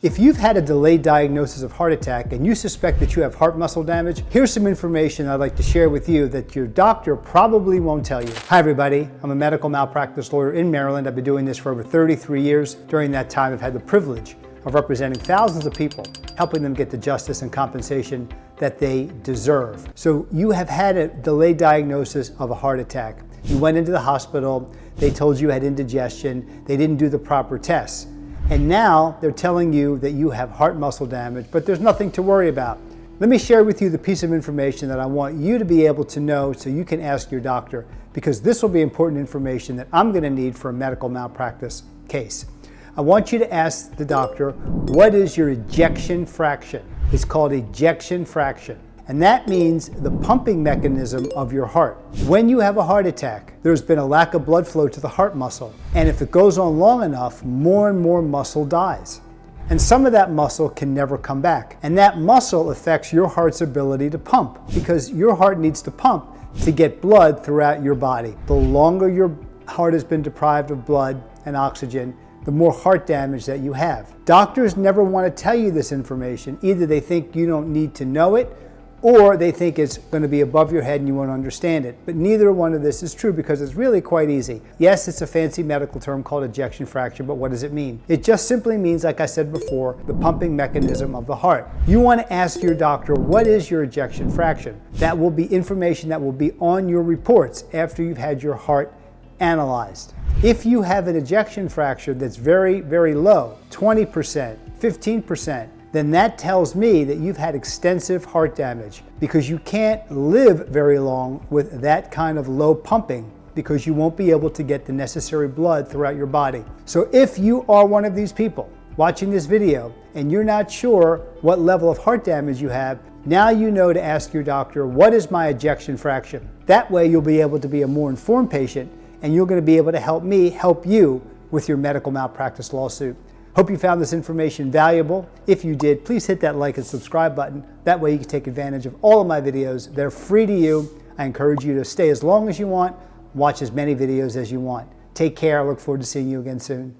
If you've had a delayed diagnosis of heart attack and you suspect that you have heart muscle damage, here's some information I'd like to share with you that your doctor probably won't tell you. Hi everybody, I'm a medical malpractice lawyer in Maryland. I've been doing this for over 33 years. During that time, I've had the privilege of representing thousands of people, helping them get the justice and compensation that they deserve. So you have had a delayed diagnosis of a heart attack. You went into the hospital, they told you had indigestion, they didn't do the proper tests. And now they're telling you that you have heart muscle damage, but there's nothing to worry about. Let me share with you the piece of information that I want you to be able to know so you can ask your doctor, because this will be important information that I'm going to need for a medical malpractice case. I want you to ask the doctor, what is your ejection fraction? It's called ejection fraction. And that means the pumping mechanism of your heart. When you have a heart attack, there's been a lack of blood flow to the heart muscle. And if it goes on long enough, more and more muscle dies. And some of that muscle can never come back. And that muscle affects your heart's ability to pump, because your heart needs to pump to get blood throughout your body. The longer your heart has been deprived of blood and oxygen, the more heart damage that you have. Doctors never want to tell you this information. Either they think you don't need to know it, or they think it's going to be above your head and you won't understand it. But neither one of this is true, because it's really quite easy. Yes, it's a fancy medical term called ejection fraction, but what does it mean? It just simply means, like I said before, the pumping mechanism of the heart. You want to ask your doctor, what is your ejection fraction? That will be information that will be on your reports after you've had your heart analyzed. If you have an ejection fraction that's very, very low, 20%, 15%, then that tells me that you've had extensive heart damage, because you can't live very long with that kind of low pumping, because you won't be able to get the necessary blood throughout your body. So if you are one of these people watching this video and you're not sure what level of heart damage you have, now you know to ask your doctor, what is my ejection fraction? That way you'll be able to be a more informed patient, and you're going to be able to help me help you with your medical malpractice lawsuit. Hope you found this information valuable. If you did, please hit that like and subscribe button. That way you can take advantage of all of my videos. They're free to you. I encourage you to stay as long as you want, watch as many videos as you want. Take care. I look forward to seeing you again soon.